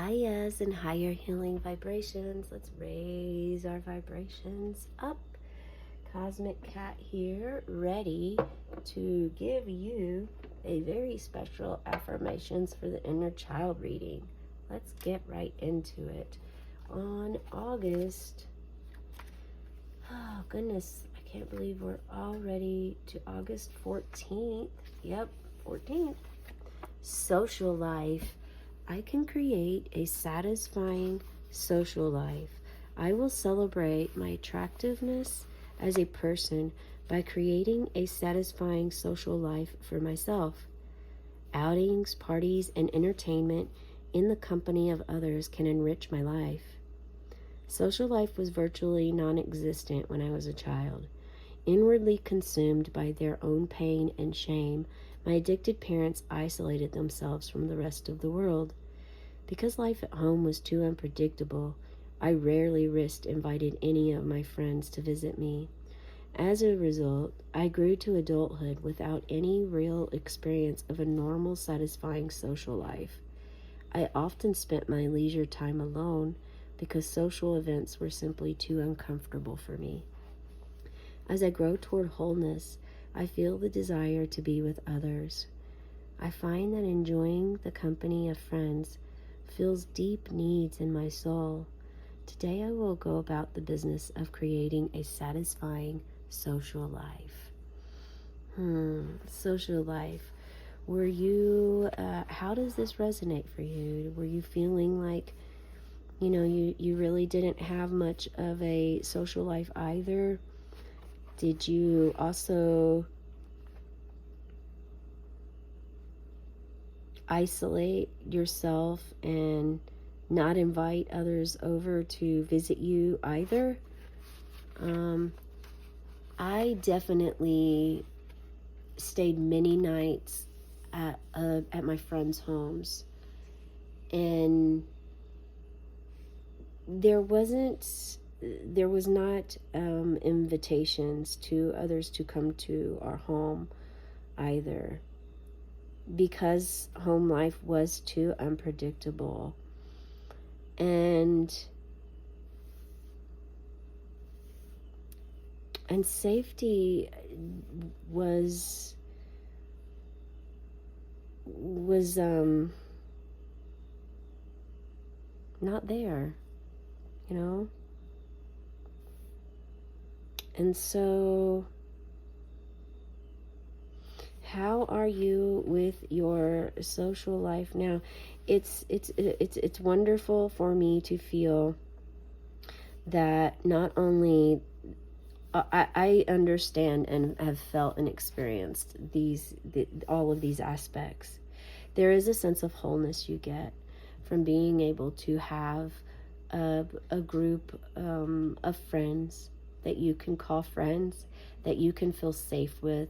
Hayas and higher healing vibrations. Let's raise our vibrations up. Cosmic Cat here, ready to give you a very special affirmations for the inner child reading. Let's get right into it. On August, oh goodness, I can't believe we're already to August 14th. Yep, 14th. Social life. I can create a satisfying social life. I will celebrate my attractiveness as a person by creating a satisfying social life for myself. Outings, parties, and entertainment in the company of others can enrich my life. Social life was virtually non-existent when I was a child. Inwardly consumed by their own pain and shame, my addicted parents isolated themselves from the rest of the world. Because life at home was too unpredictable, I rarely risked inviting any of my friends to visit me. As a result, I grew to adulthood without any real experience of a normal, satisfying social life. I often spent my leisure time alone because social events were simply too uncomfortable for me. As I grow toward wholeness, I feel the desire to be with others. I find that enjoying the company of friends fills deep needs in my soul. Today I will go about the business of creating a satisfying social life. Social life. Were you, how does this resonate for you? Were you feeling like, you really didn't have much of a social life either? Did you also isolate yourself and not invite others over to visit you either? I definitely stayed many nights at my friends' homes, and there was not invitations to others to come to our home either, because home life was too unpredictable. And safety was not there, and so how are you with your social life now? It's wonderful for me to feel that not only I understand and have felt and experienced all of these aspects. There is a sense of wholeness you get from being able to have a group of friends that you can call friends, that you can feel safe with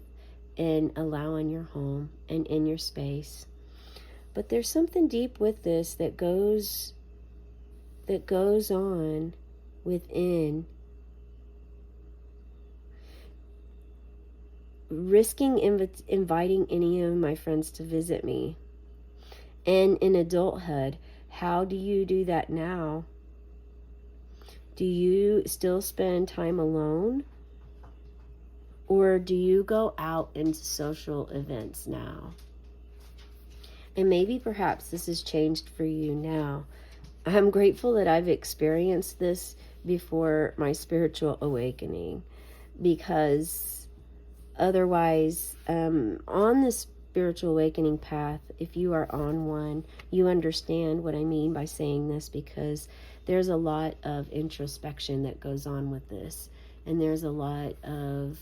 and allow in your home and in your space. But there's something deep with this that goes on within. Risking inviting any of my friends to visit me. And in adulthood, how do you do that now? Do you still spend time alone? Or do you go out into social events now? And maybe perhaps this has changed for you now. I'm grateful that I've experienced this before my spiritual awakening, because otherwise, on the spiritual awakening path, if you are on one, you understand what I mean by saying this, because there's a lot of introspection that goes on with this, and there's a lot of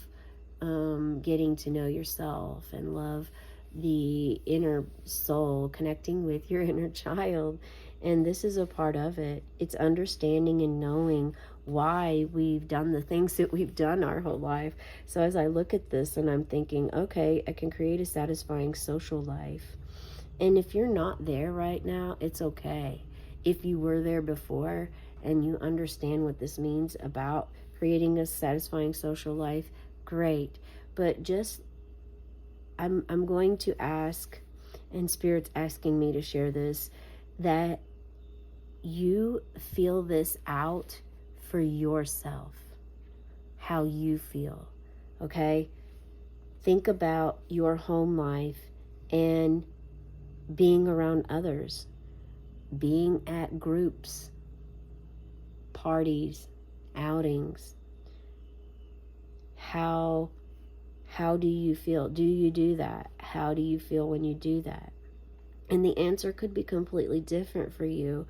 getting to know yourself and love the inner soul, connecting with your inner child. And this is a part of it. It's understanding and knowing why we've done the things that we've done our whole life. So as I look at this and I'm thinking, okay, I can create a satisfying social life. And if you're not there right now, it's okay. If you were there before and you understand what this means about creating a satisfying social life, great. But just, I'm going to ask, and Spirit's asking me to share this, that you feel this out for yourself, how you feel, okay? Think about your home life and being around others, being at groups, parties, outings. How do you feel? Do you do that? How do you feel when you do that? And the answer could be completely different for you,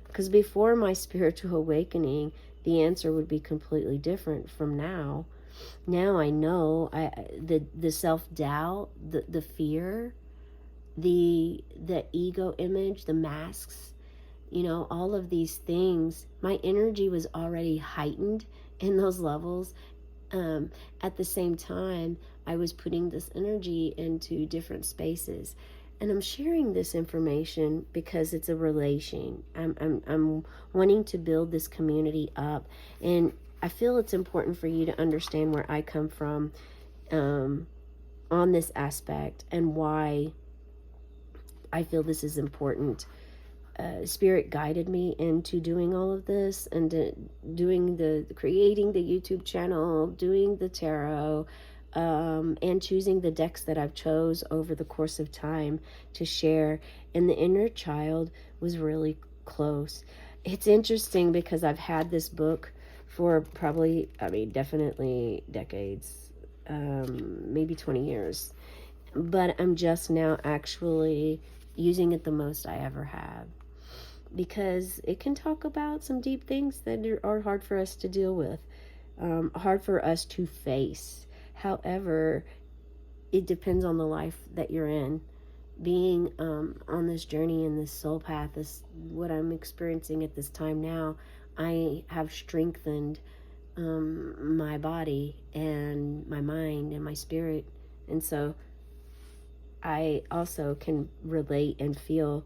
because before my spiritual awakening, the answer would be completely different from now. Now I know the self-doubt, the fear, the ego image, the masks, all of these things, my energy was already heightened in those levels. At the same time, I was putting this energy into different spaces. And I'm sharing this information because it's a relation. I'm wanting to build this community up. And I feel it's important for you to understand where I come from on this aspect and why I feel this is important. Spirit guided me into doing all of this and creating the YouTube channel, doing the tarot, and choosing the decks that I've chose over the course of time to share. And the inner child was really close. It's interesting because I've had this book for probably, definitely decades, maybe 20 years. But I'm just now actually using it the most I ever have, because it can talk about some deep things that are hard for us to deal with, hard for us to face. However, it depends on the life that you're in. Being on this journey, in this soul path, is what I'm experiencing at this time now. I have strengthened my body and my mind and my spirit. And so I also can relate and feel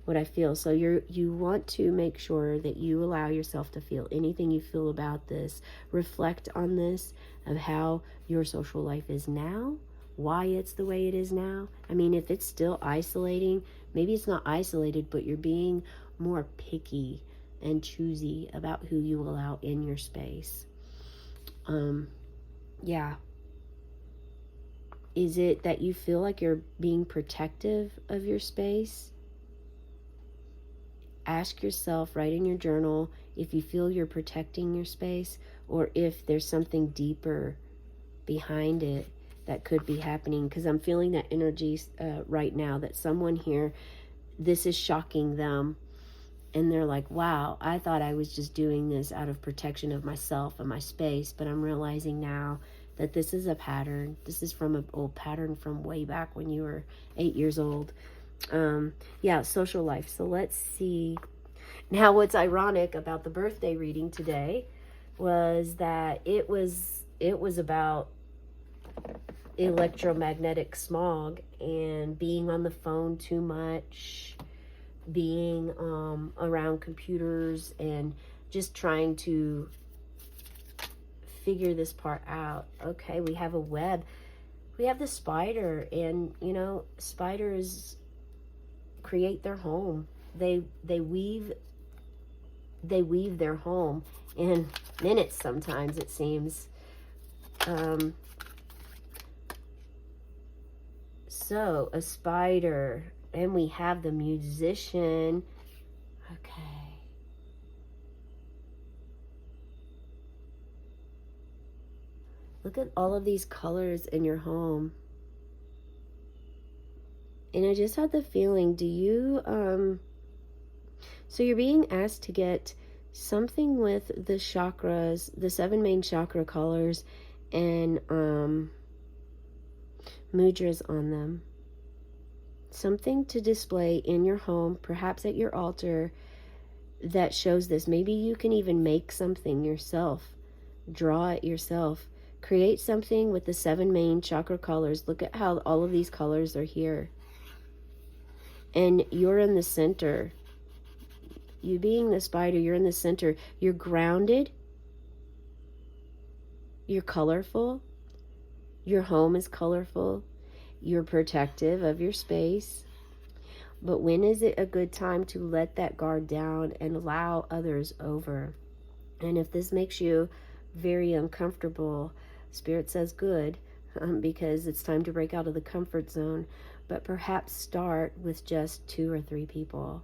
what I feel. So you want to make sure that you allow yourself to feel anything you feel about this. Reflect on this, of how your social life is now, why it's the way it is now. If it's still isolating, maybe it's not isolated, but you're being more picky and choosy about who you allow in your space. Yeah. Is it that you feel like you're being protective of your space? Ask yourself, write in your journal, if you feel you're protecting your space, or if there's something deeper behind it that could be happening. Because I'm feeling that energy right now, that someone here, this is shocking them. And they're like, wow, I thought I was just doing this out of protection of myself and my space, but I'm realizing now that this is a pattern. This is from an old pattern from way back when you were 8 years old. Social life. So let's see. Now, what's ironic about the birthday reading today was that it was about electromagnetic smog and being on the phone too much, being around computers, and just trying to figure this part out. Okay, we have a web. We have the spider, and spiders create their home. They weave their home in minutes sometimes, it seems. So a spider, and we have the musician. Okay. Look at all of these colors in your home. And I just had the feeling, do you, so you're being asked to get something with the chakras, the 7 main chakra colors, and mudras on them. Something to display in your home, perhaps at your altar, that shows this. Maybe you can even make something yourself. Draw it yourself. Create something with the 7 main chakra colors. Look at how all of these colors are here. And you're in the center. You being the spider, you're in the center. You're grounded. You're colorful. Your home is colorful. You're protective of your space. But when is it a good time to let that guard down and allow others over? And if this makes you very uncomfortable, Spirit says good, because it's time to break out of the comfort zone. But perhaps start with just 2 or 3 people,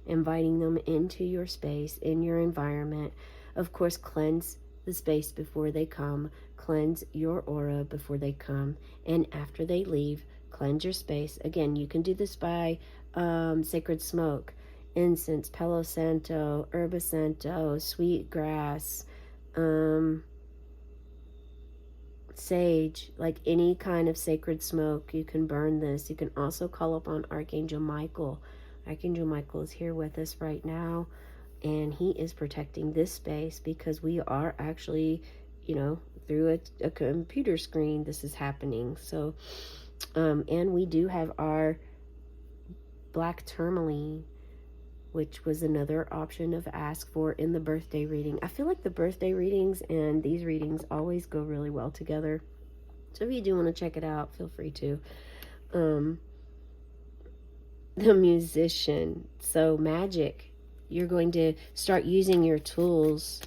inviting them into your space, in your environment. Of course, cleanse the space before they come, cleanse your aura before they come, and after they leave, cleanse your space. Again, you can do this by sacred smoke, incense, Palo Santo, Herba Santo, sweet grass, sage, like any kind of sacred smoke. You can burn this. You can also call upon Archangel Michael. Archangel Michael is here with us right now, and he is protecting this space because we are actually, through a computer screen, this is happening. So, and we do have our black tourmaline, which was another option of ask for in the birthday reading. I feel like the birthday readings and these readings always go really well together. So if you do want to check it out, feel free to. The musician. So magic. You're going to start using your tools.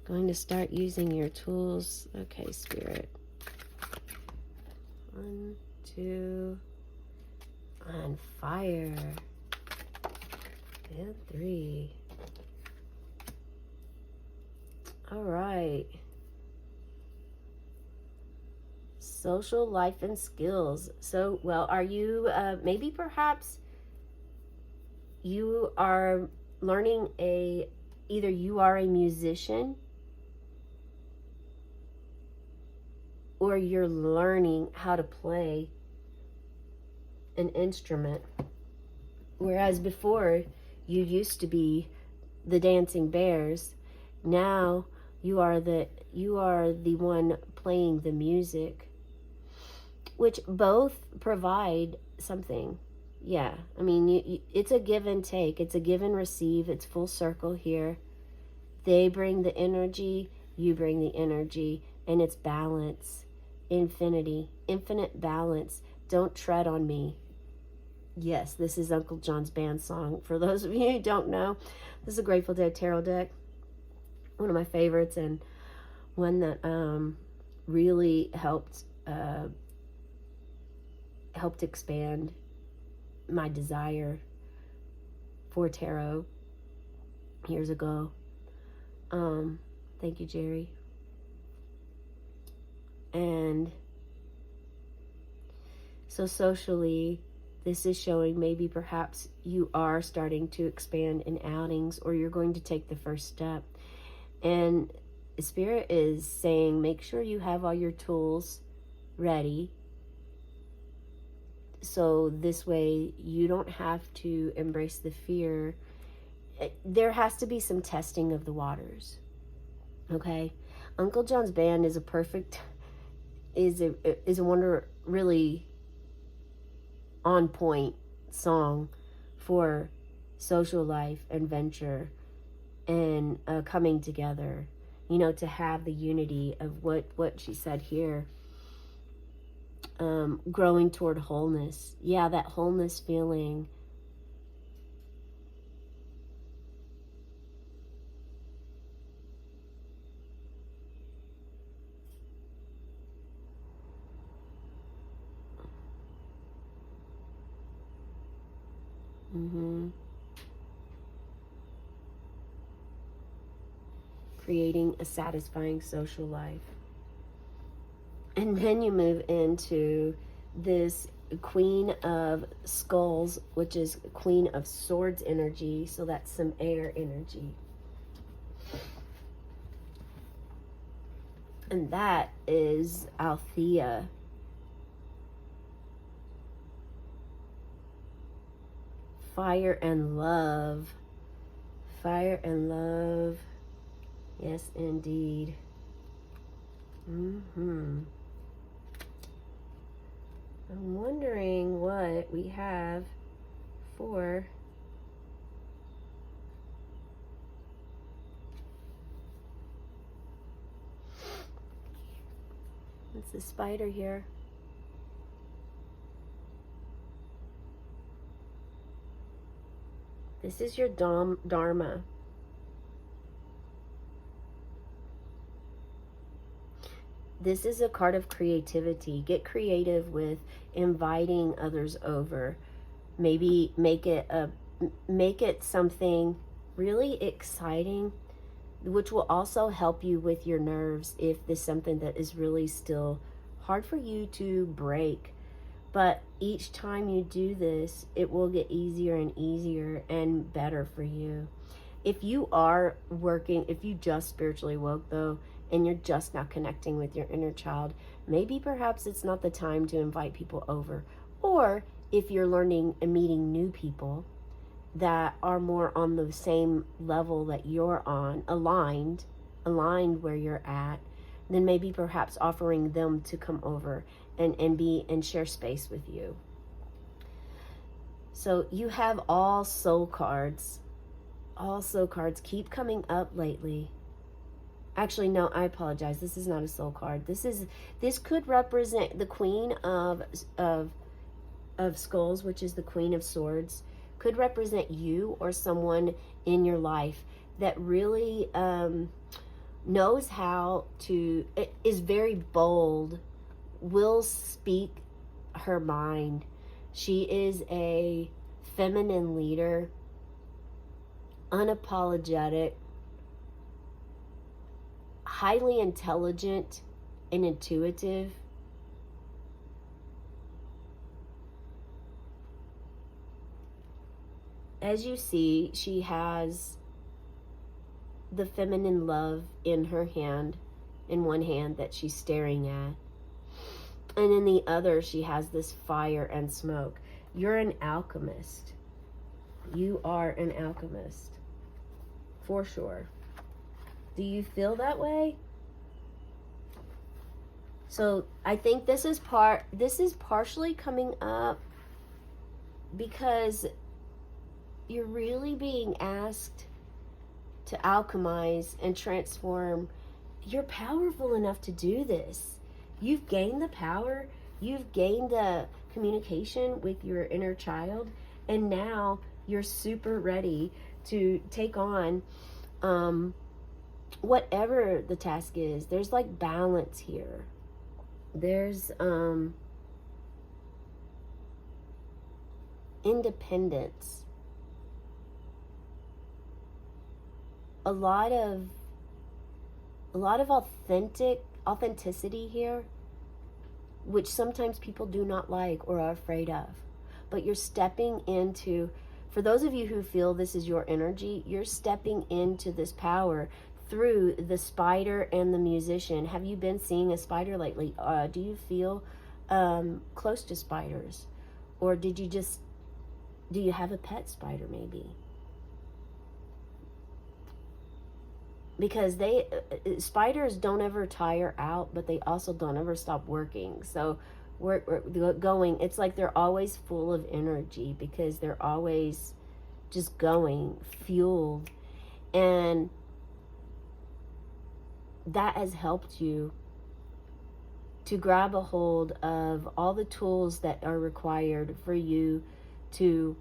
Okay, Spirit. 1, 2, on fire. And 3. All right. Social life and skills. So, well, are you, maybe perhaps you are learning either you are a musician or you're learning how to play an instrument. Whereas before, you used to be the dancing bears. Now you are the one playing the music, which both provide something. Yeah, I mean, it's a give and take. It's a give and receive. It's full circle here. They bring the energy, you bring the energy, and it's balance, infinite balance. Don't tread on me. Yes, this is Uncle John's band song. For those of you who don't know, this is a Grateful Dead tarot deck. One of my favorites, and one that really helped expand my desire for tarot years ago. Thank you, Jerry. And so socially, this is showing maybe perhaps you are starting to expand in outings, or you're going to take the first step. And Spirit is saying, make sure you have all your tools ready. So this way you don't have to embrace the fear. There has to be some testing of the waters. Okay? Uncle John's band is a wonder, really on point song for social life and venture and coming together, to have the unity of what she said here, growing toward wholeness. Yeah, that wholeness feeling. Creating a satisfying social life. And then you move into this Queen of Skulls, which is Queen of Swords energy. So that's some air energy. And that is Althea. Fire and love. Fire and love. Yes, indeed. I'm wondering what we have for it's the spider here. This is your Dharma. This is a card of creativity. Get creative with inviting others over. Maybe make it something really exciting, which will also help you with your nerves if there's something that is really still hard for you to break. But each time you do this, it will get easier and easier and better for you. If you are working, if you just spiritually woke though, and you're just not connecting with your inner child, maybe perhaps it's not the time to invite people over. Or if you're learning and meeting new people that are more on the same level that you're on, aligned where you're at, then maybe perhaps offering them to come over and be and share space with you. So you have all soul cards. All soul cards keep coming up lately. Actually, no, I apologize. This is not a soul card. This could represent the Queen of Skulls, which is the Queen of Swords. Could represent you or someone in your life that really knows how to, is very bold, will speak her mind. She is a feminine leader, unapologetic, highly intelligent and intuitive. As you see, she has the feminine love in her hand, in one hand that she's staring at. And in the other, she has this fire and smoke. You're an alchemist. You are an alchemist. For sure. Do you feel that way? So I think this is partially coming up because you're really being asked to alchemize and transform. You're powerful enough to do this. You've gained the power. You've gained the communication with your inner child. And now you're super ready to take on whatever the task is. There's like balance here. There's independence. A lot of authenticity here, which sometimes people do not like or are afraid of. But you're stepping into, for those of you who feel this is your energy, you're stepping into this power through the spider and the musician. Have you been seeing a spider lately? Do you feel close to spiders? Or do you have a pet spider maybe? Because spiders don't ever tire out, but they also don't ever stop working. So we're going, it's like they're always full of energy because they're always just going, fueled. And that has helped you to grab a hold of all the tools that are required for you to,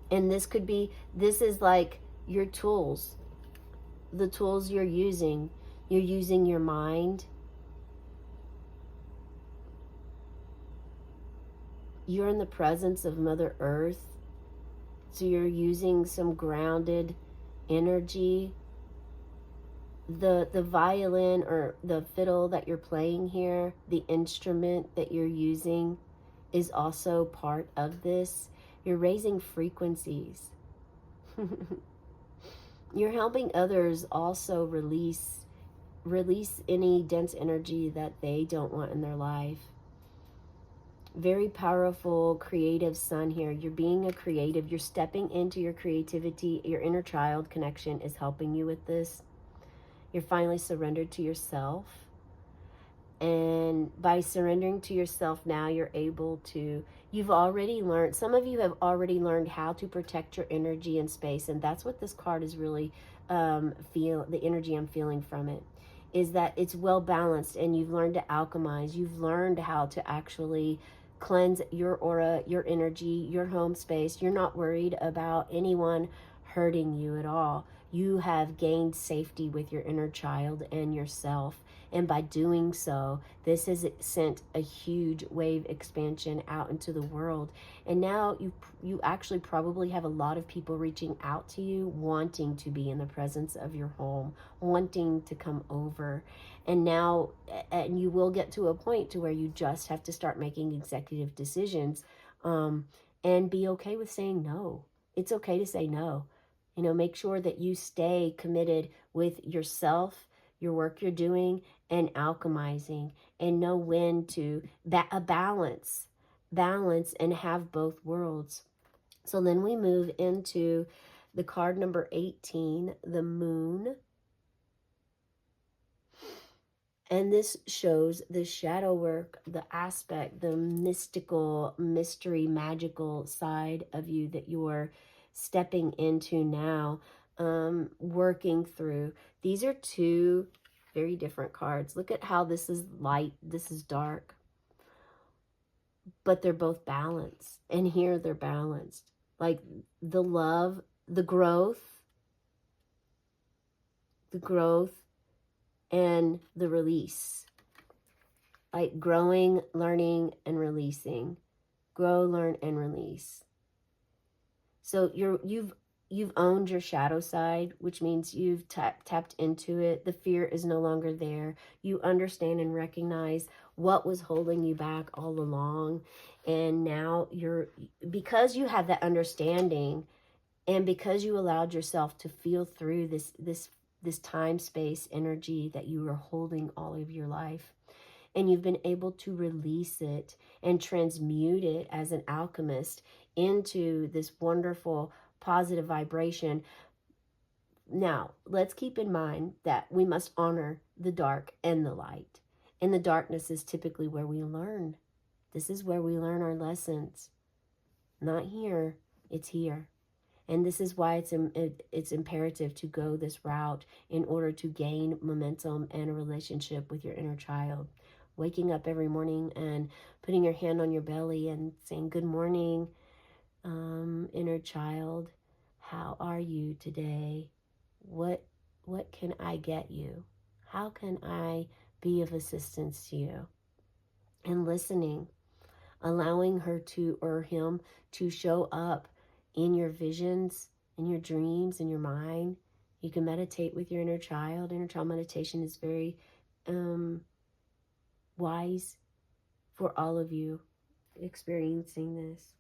and this is like your tools. The tools you're using your mind. You're in the presence of Mother Earth. So you're using some grounded energy. The violin or the fiddle that you're playing here, the instrument that you're using is also part of this. You're raising frequencies. You're helping others also release any dense energy that they don't want in their life. Very powerful, creative sun here. You're being a creative. You're stepping into your creativity. Your inner child connection is helping you with this. You're finally surrendered to yourself. And by surrendering to yourself now, you're able to, you've already learned, some of you have already learned how to protect your energy and space. And that's what this card is really, the energy I'm feeling from it, is that it's well balanced and you've learned to alchemize. You've learned how to actually cleanse your aura, your energy, your home space. You're not worried about anyone hurting you at all. You have gained safety with your inner child and yourself. And by doing so, this has sent a huge wave expansion out into the world. And now you actually probably have a lot of people reaching out to you, wanting to be in the presence of your home, wanting to come over. And now, and you will get to a point to where you just have to start making executive decisions, and be okay with saying no. It's okay to say no. You know, make sure that you stay committed with yourself, your work you're doing, and alchemizing, and know when to balance and have both worlds. So then we move into the card number 18, the moon. And this shows the shadow work, the aspect, the mystical, mystery, magical side of you that you're stepping into now, working through. These are two very different cards. Look at how this is light, this is dark, but they're both balanced. And here they're balanced. Like the love, the growth, and the release. Like growing, learning, and releasing. Grow, learn, and release. So you've owned your shadow side, which means you've tapped into it. The fear is no longer there. You understand and recognize what was holding you back all along. And now because you have that understanding, and because you allowed yourself to feel through this time space energy that you were holding all of your life, and you've been able to release it and transmute it as an alchemist into this wonderful positive vibration. Now, let's keep in mind that we must honor the dark and the light. And the darkness is typically where we learn. This is where we learn our lessons. Not here, it's here. And this is why it's imperative to go this route in order to gain momentum and a relationship with your inner child. Waking up every morning and putting your hand on your belly and saying, good morning, inner child. How are you today? What can I get you? How can I be of assistance to you? And listening, allowing her to or him to show up in your visions, in your dreams, in your mind. You can meditate with your inner child. Inner child meditation is very wise for all of you experiencing this.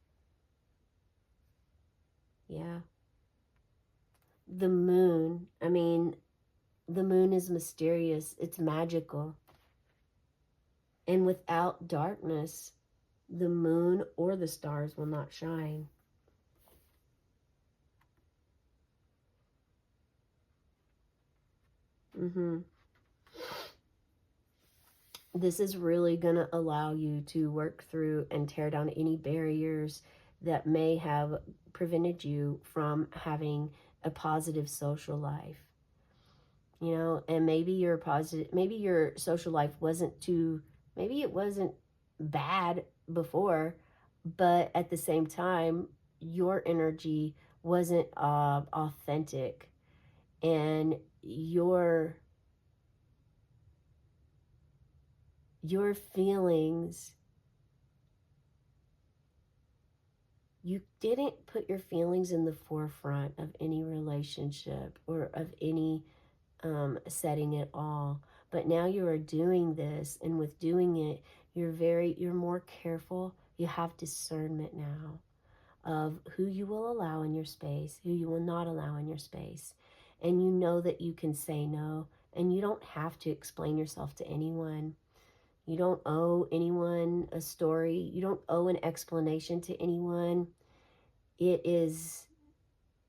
Yeah. The moon, the moon is mysterious. It's magical. And without darkness, the moon or the stars will not shine. This is really going to allow you to work through and tear down any barriers that may have prevented you from having a positive social life. You know, and maybe your social life maybe it wasn't bad before, but at the same time, your energy wasn't authentic, and your feelings, you didn't put your feelings in the forefront of any relationship or of any setting at all. But now you are doing this, and with doing it, you're more careful. You have discernment now of who you will allow in your space, who you will not allow in your space. And you know that you can say no, and you don't have to explain yourself to anyone. You don't owe anyone a story. You don't owe an explanation to anyone. It is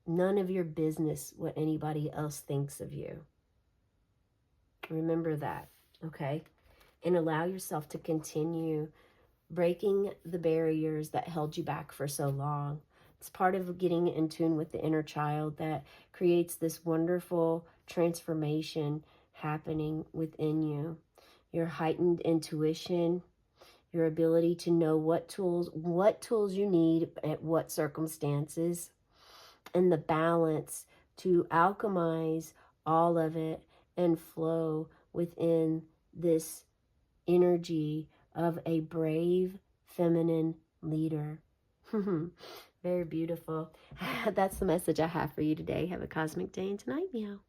none of your business what anybody else thinks of you. Remember that, okay? And allow yourself to continue breaking the barriers that held you back for so long. It's part of getting in tune with the inner child that creates this wonderful transformation happening within you. Your heightened intuition, your ability to know what tools you need at what circumstances, and the balance to alchemize all of it and flow within this energy of a brave feminine leader. Very beautiful. That's the message I have for you today. Have a cosmic day and tonight, meow.